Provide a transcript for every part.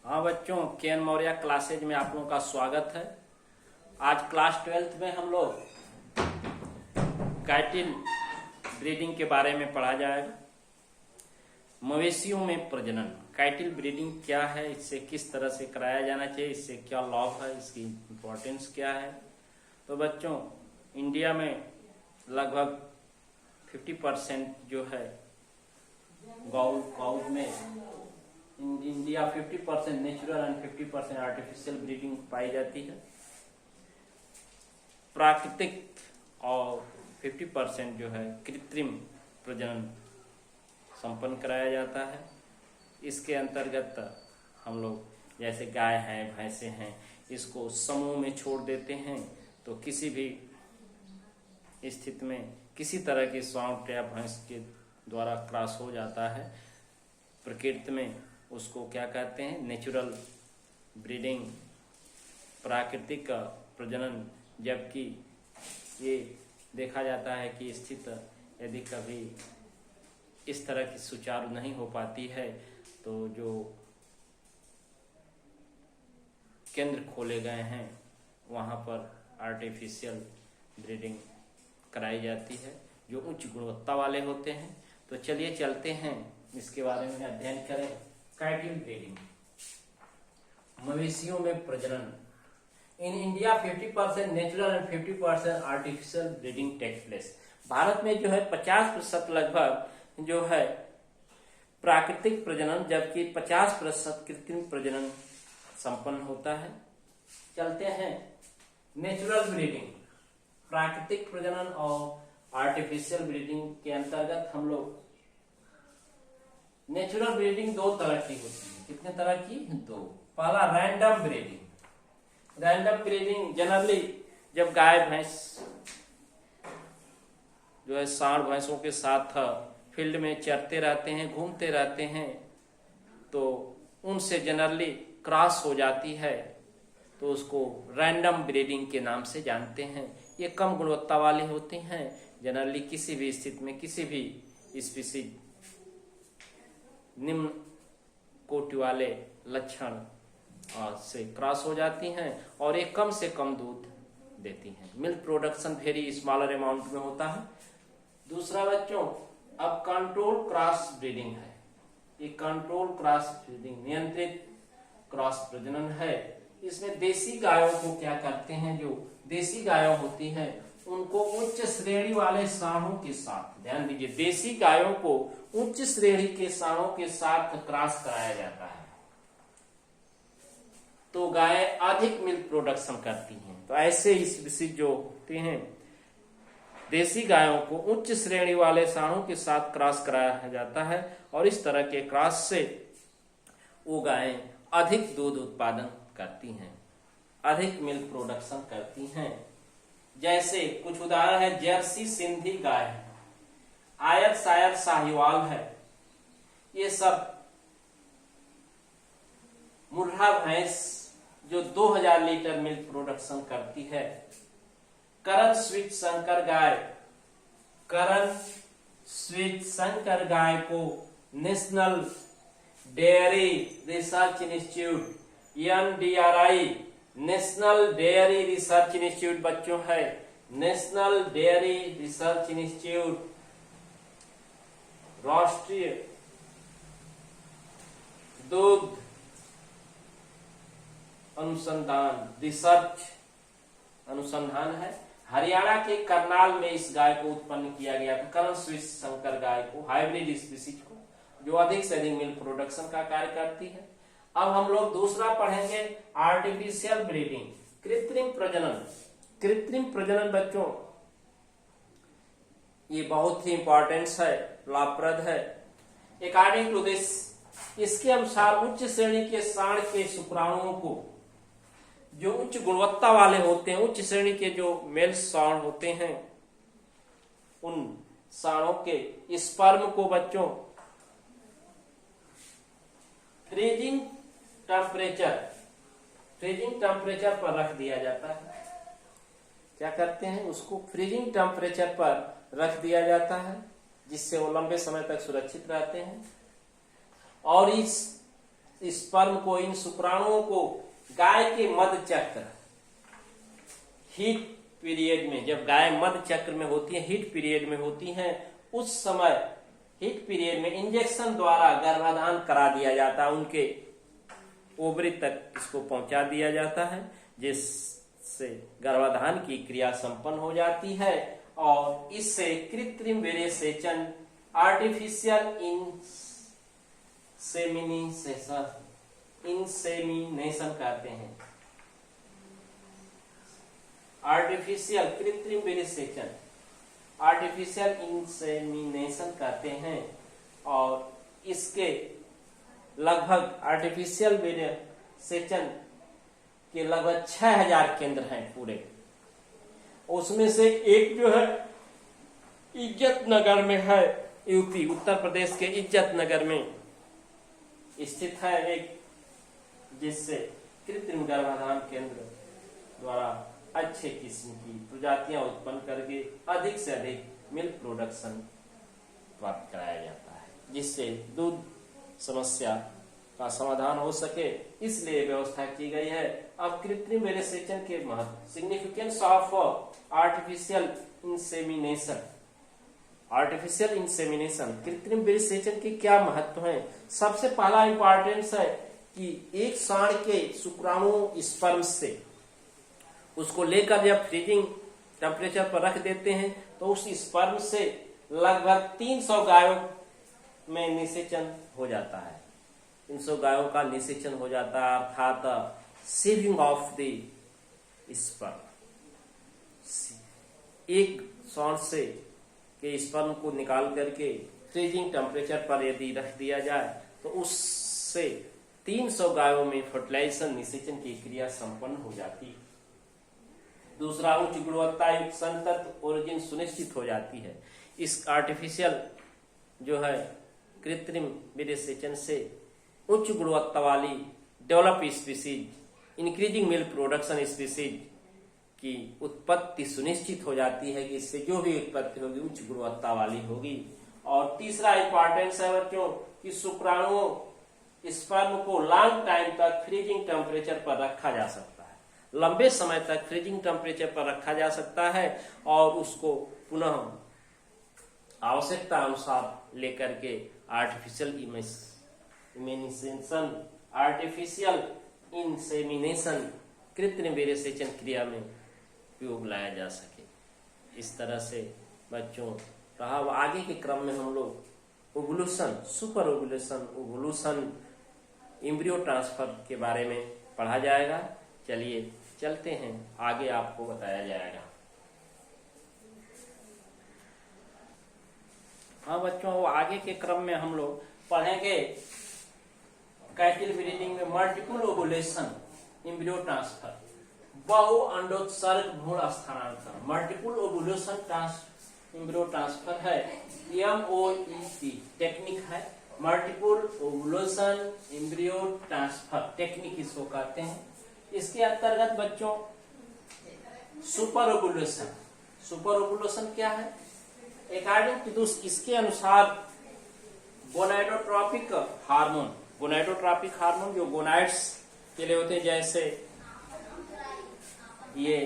हाँ बच्चों, के मौर्य क्लासेज में आप लोगों का स्वागत है। आज क्लास 12th में हम लोग कैटिल ब्रीडिंग के बारे में पढ़ा जाएगा। मवेशियों में प्रजनन, कैटिल ब्रीडिंग क्या है, इससे किस तरह से कराया जाना चाहिए, इससे क्या लाभ है, इसकी इम्पोर्टेंस क्या है। तो बच्चों, इंडिया में लगभग 50% जो है गौ में India 50% natural and 50% artificial breeding पाई जाती है। प्राकृतिक और 50% जो है कृत्रिम प्रजनन संपन्न कराया जाता है। इसके अंतर्गत हम लोग जैसे गाय हैं, भैंसे हैं, इसको समूह में छोड़ देते हैं तो किसी भी स्थिति में किसी तरह की सांड या भैंस के द्वारा क्रॉस हो जाता है। प्रकृति में उसको क्या कहते हैं, नेचुरल ब्रीडिंग, प्राकृतिक प्रजनन। जबकि ये देखा जाता है कि स्थिति यदि कभी इस तरह की सुचारू नहीं हो पाती है तो जो केंद्र खोले गए हैं वहाँ पर आर्टिफिशियल ब्रीडिंग कराई जाती है जो उच्च गुणवत्ता वाले होते हैं। तो चलिए चलते हैं, इसके बारे में अध्ययन करें। कैटिल ब्रीडिंग, मवेशियों में प्रजनन। In India 50% natural and 50% artificial breeding takes place. भारत में जो है 50% लगभग जो है प्राकृतिक प्रजनन, जबकि 50% कृत्रिम प्रजनन संपन्न होता है। चलते हैं नेचुरल ब्रीडिंग, प्राकृतिक प्रजनन और आर्टिफिशियल ब्रीडिंग के अंतर्गत हम लोग नेचुरल ब्रीडिंग दो तरह की होती है। कितने तरह की? दो। पहला random breeding. Random breeding generally जब गाय भैंस जो है सांड भैंसों के साथ फील्ड में चरते रहते हैं, घूमते रहते हैं, तो उनसे जनरली क्रॉस हो जाती है तो उसको रैंडम ब्रीडिंग के नाम से जानते हैं। ये कम गुणवत्ता वाले होते हैं, जनरली किसी भी स्थिति में किसी भी स्पीसीज निम्न कोटि वाले लक्षण से क्रॉस हो जाती हैं और एक कम से कम दूध देती हैं। Milk production very smaller amount में होता है। दूसरा बच्चों, अब कंट्रोल क्रॉस ब्रीडिंग है। ये कंट्रोल क्रॉस ब्रीडिंग, नियंत्रित क्रॉस प्रजनन है। इसमें देसी गायों को क्या करते हैं, जो देसी गायों होती हैं उनको उच्च श्रेणी वाले सांडों के साथ, ध्यान दीजिए, देसी गायों को उच्च श्रेणी के सांडों के साथ क्रॉस कराया जाता है तो गाय अधिक मिल्क प्रोडक्शन करती हैं। तो ऐसे स्पीसीज जो होते हैं, देसी गायों को उच्च श्रेणी वाले सांडों के साथ क्रॉस कराया जाता है और इस तरह के क्रॉस से वो गायें अधिक दूध उत्पादन करती हैं, अधिक मिल्क प्रोडक्शन करती हैं। जैसे कुछ उदाहरण है, जर्सी सिंधी गाय है, आयरशायर साहिवाल है, ये सब मुर्रा भैंस जो 2000 लीटर मिल्क प्रोडक्शन करती है। करण स्वीट शंकर गाय, करण स्वीट शंकर गाय को national dairy research institute NDRI, national dairy research institute बच्चों है, नेशनल डेयरी रिसर्च इंस्टीट्यूट, राष्ट्रीय दूध अनुसंधान रिसर्च अनुसंधान है। हरियाणा के करनाल में इस गाय को उत्पन्न किया गया था, करण स्वीट शंकर गाय को, हाइब्रिड स्पीसीज को, जो अधिक से अधिक मिल्क प्रोडक्शन का कार्य करती है। अब हम लोग दूसरा पढ़ेंगे, आर्टिफिशियल ब्रीडिंग, कृत्रिम प्रजनन। कृत्रिम प्रजनन बच्चों ये बहुत ही इंपॉर्टेंट है, लाभप्रद है। अकॉर्डिंग टू दिस, इसके अनुसार उच्च श्रेणी के सांड के शुक्राणुओं को, जो उच्च गुणवत्ता वाले होते हैं, उच्च श्रेणी के जो मेल सांड होते हैं, उन सांडों के स्पर्म को बच्चों फ्रीजिंग टेम्परेचर पर रख दिया जाता है। क्या करते हैं, उसको फ्रीजिंग टेम्परेचर पर रख दिया जाता है जिससे वो लंबे समय तक सुरक्षित रहते हैं। और इस स्पर्म को, इन शुक्राणुओं को गाय के मध चक्र, हीट पीरियड में, जब गाय मध चक्र में होती है, हीट पीरियड में होती हैं, उस समय हीट पीरियड में इंजेक्शन द्वारा गर्भाधान करा दिया जाता है, उनके ओवरी तक इसको पहुंचा दिया जाता है, जिससे गर्भाधान की क्रिया संपन्न हो जाती है और इससे कृत्रिम वीर्यसेचन, आर्टिफिशियल इंसेमिनेशन कहते हैं। आर्टिफिशियल कृत्रिम वीर्यसेचन, आर्टिफिशियल इंसेमिनेशन कहते हैं और इसके लगभग आर्टिफिशियल वीर्यसेचन के लगभग 6000 केंद्र हैं पूरे। उसमें से एक जो है इज्जत नगर में है, यूपी उत्तर प्रदेश के इज्जत नगर में स्थित है एक, जिससे कृत्रिम गर्भाधान केंद्र द्वारा अच्छे किस्म की प्रजातियां उत्पन्न करके अधिक से अधिक मिल्क प्रोडक्शन प्राप्त कराया जाता है, जिससे दूध समस्या का समाधान हो सके, इसलिए व्यवस्था की गई है। अब कृत्रिम वीर्यसेचन के महत्व, significance of artificial insemination. Artificial insemination, कृत्रिम वीर्यसेचन के क्या महत्व है? सबसे पहला इंपॉर्टेंस है कि एक सांड के शुक्राणु स्पर्म से उसको लेकर जब फ्रीजिंग टेम्परेचर पर रख देते हैं तो उस स्पर्म से लगभग 300 गायों में निषेचन हो जाता है। 300 गायों का निषेचन हो जाता है, अर्थात सीविंग ऑफ द स्पर्म। एक सांड से के स्पर्म को निकाल करके फ्रीजिंग टेम्परेचर पर यदि रख दिया जाए तो उससे 300 गायों में फर्टिलाइजेशन, निषेचन की क्रिया संपन्न हो जाती है। दूसरा, उच्च गुणवत्ता युक्त संतत ओरिजिन सुनिश्चित हो जाती है। इस आर्टिफिशियल जो है कृत्रिम वीर्यसेचन से उच्च गुणवत्ता वाली develop species, increasing milk production species की उत्पत्ति सुनिश्चित हो जाती है कि इससे जो भी उत्पत्ति होगी उच्च गुणवत्ता वाली होगी। और तीसरा इंपॉर्टेंस है बच्चों कि शुक्राणुओं, स्पर्म को लॉन्ग टाइम तक फ्रीजिंग टेम्परेचर पर रखा जा सकता है, लंबे समय तक फ्रीजिंग टेम्परेचर पर रखा जा सकता है और उसको पुनः आवश्यकता अनुसार लेकर के आर्टिफिशियल इंसेमिनेशन कृत्रिम वीर्यसेचन क्रिया में उपयोग लाया जा सके। इस तरह से बच्चों रहा। आगे के क्रम में हम लोग ovulation, super ovulation, ovulation, embryo transfer के बारे में पढ़ा जाएगा। चलिए चलते हैं, आगे आपको बताया जाएगा। हाँ बच्चों, वो आगे के क्रम में हम लोग पढ़ेंगे कैटल ब्रीडिंग में मल्टीपल ओवुलेशन, एम्ब्रियो ट्रांसफर, बहु अंडोत्सर्ग भ्रूण स्थानांतरण, मल्टीपल ओवुलेशन एम्ब्रियो ट्रांसफर है, MOET टेक्निक है, multiple ovulation embryo transfer technique इसको कहते हैं। इसके अंतर्गत बच्चों सुपर ओवुलेशन, सुपर ओवुलेशन क्या है? अकॉर्डिंग टू इसके अनुसार गोनाडोट्रोपिक हार्मोन, गोनाडोट्रोपिक हार्मोन जो गोनाइड्स के लिए होते हैं, जैसे ये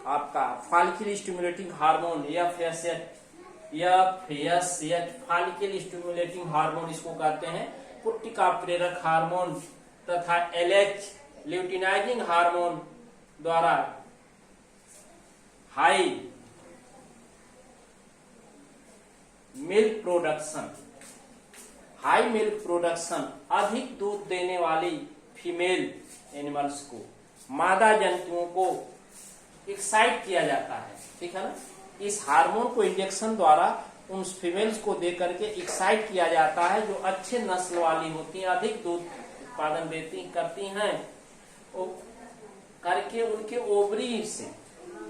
आपका follicle stimulating hormone follicle stimulating hormone इसको कहते हैं, पुट्टिका प्रेरक हार्मोन तथा LH ल्यूटिनाइजिंग हार्मोन द्वारा high milk production, high milk production, अधिक दूध देने वाली फीमेल एनिमल्स को, मादा जंतुओं को एक्साइट किया जाता है, ठीक है ना। इस हार्मोन को इंजेक्शन द्वारा उन फीमेल्स को दे करके एक्साइट किया जाता है जो अच्छे नस्ल वाली होती हैं, अधिक दूध उत्पादन करती हैं, करके उनके ओवरी से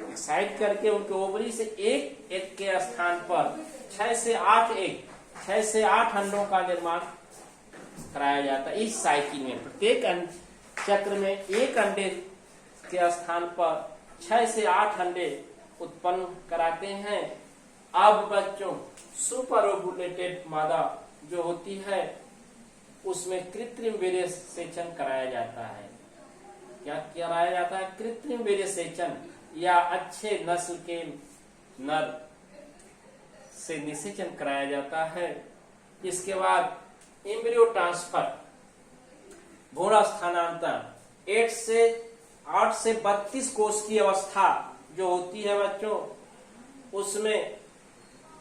एक्साइट करके उनके ओवरी से एक एग के स्थान पर 6 से 8 एग, 6 से 8 अंडों का निर्माण कराया जाता है। इस साइकिल में प्रत्येक चक्र में एक अंडे के स्थान पर 6 से 8 अंडे उत्पन्न कराते हैं। अब बच्चों सुपर ओवुलेटेड मादा जो होती है उसमें कृत्रिम वीर्य सेचन कराया जाता है। क्या कराया जाता है? कृत्रिम वीर्य सेचन या अच्छे नस्ल के नर से निषेचन कराया जाता है। इसके बाद एम्ब्रियो ट्रांसफर, भ्रूण स्थानांतरण, 8 से 32 कोष की अवस्था जो होती है बच्चों, उसमें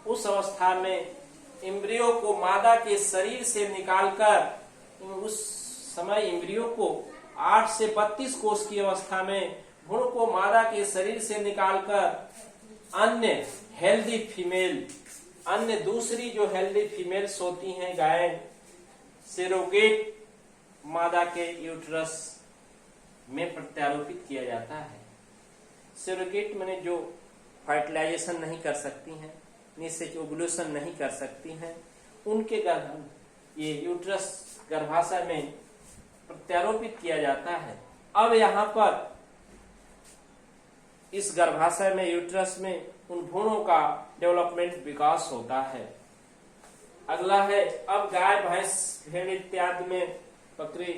उस अवस्था में एम्ब्रियो को मादा के शरीर से निकालकर उस समय एम्ब्रियो को 8 से 32 कोष की अवस्था में भ्रूण को मादा के शरीर से निकालकर अन्य दूसरी जो हेल्दी फीमेल्स होती हैं गाय, सेरोगेट मादा के यूट्रस में प्रत्यारोपित किया जाता है। सेरोगेट माने जो फर्टिलाइजेशन नहीं कर सकती हैं, निषेच ओवुलेशन नहीं कर सकती हैं, उनके ये यूट्रस गर्भाशय में प्रत्यारोपित किया जाता है। अब यहाँ पर इस गर्भाशय में, यूट्रस में उन भ्रूणों का डेवलपमेंट, विकास होता है। अगला है, अब गाय, भैंस, भेड़ इत्यादि में, बकरी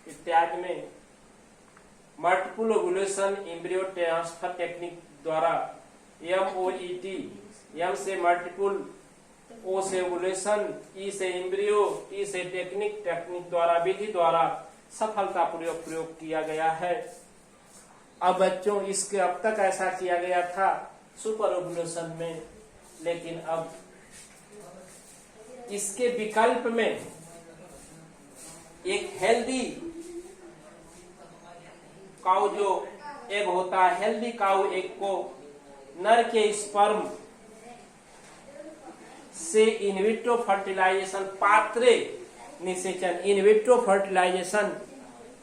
इत्यादि में multiple ovulation embryo transfer technique द्वारा MOET, M से मल्टीपल, O से ओवुलेशन, E से एम्ब्रियो, T से टेक्निक द्वारा, विधि द्वारा सफलतापूर्वक प्रयोग किया गया है। अब बच्चों इसके अब तक ऐसा किया गया था सुपर ओवुलेशन में, लेकिन अब इसके विकल्प में एक हेल्दी काउ जो एग होता है, हेल्दी काउ एग को नर के स्पर्म से इनविट्रो फर्टिलाइजेशन, पात्रे निषेचन, इनविट्रो फर्टिलाइजेशन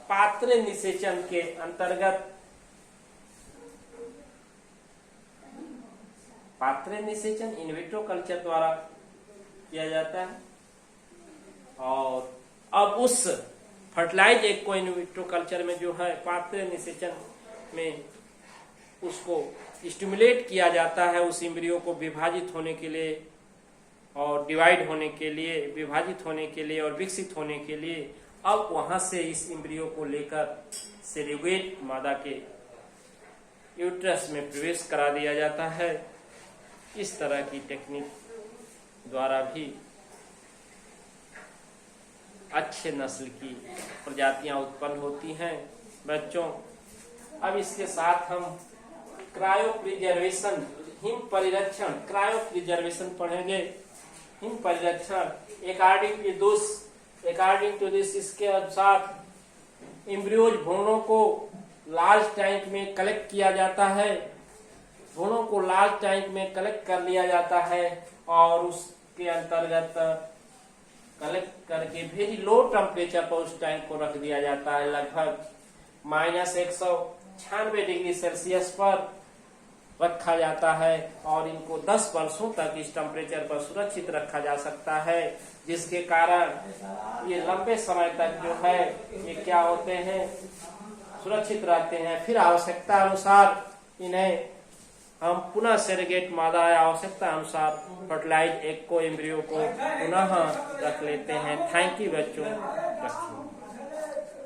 पात्रे निषेचन के अंतर्गत, पात्रे निषेचन इनविट्रो कल्चर द्वारा किया जाता है। और अब उस फर्टिलाइज एग को इनविट्रो कल्चर में जो है पात्रे निषेचन में उसको स्टिमुलेट किया जाता है, उस एम्ब्रियो को विभाजित होने के लिए और डिवाइड होने के लिए, विभाजित होने के लिए और विकसित होने के लिए। अब वहां से इस एम्ब्रियो को लेकर सेरोगेट मादा के यूट्रस में प्रवेश करा दिया जाता है। इस तरह की टेक्निक द्वारा भी अच्छे नस्ल की प्रजातियां उत्पन्न होती हैं बच्चों। अब इसके साथ हम क्रायो प्रिजर्वेशन, हिम परिरक्षण, क्रायो प्रिजर्वेशन पढ़ेंगे। हिम परिरक्षण अकॉर्डिंग टू दिस, इसके अनुसार एम्ब्रियोज भ्रूणों को लार्ज टैंक में कलेक्ट किया जाता है, भ्रूणों को लार्ज टैंक में कलेक्ट कर लिया जाता है और उसके अंतर्गत कलेक्ट करके वेरी लो टेम्परेचर पर उस टैंक को रख दिया जाता है, लगभग -196 डिग्री सेल्सियस पर रखा जाता है और इनको 10 वर्षों तक इस टेम्परेचर पर सुरक्षित रखा जा सकता है, जिसके कारण ये लंबे समय तक जो है ये क्या होते हैं, सुरक्षित रहते हैं। फिर आवश्यकता अनुसार इन्हें हम पुनः सेरोगेट मादा या आवश्यकता अनुसार फर्टिलाइज एग को, एम्ब्रियो को पुनः रख लेते हैं। थैंक यू बच्चों, रखिए।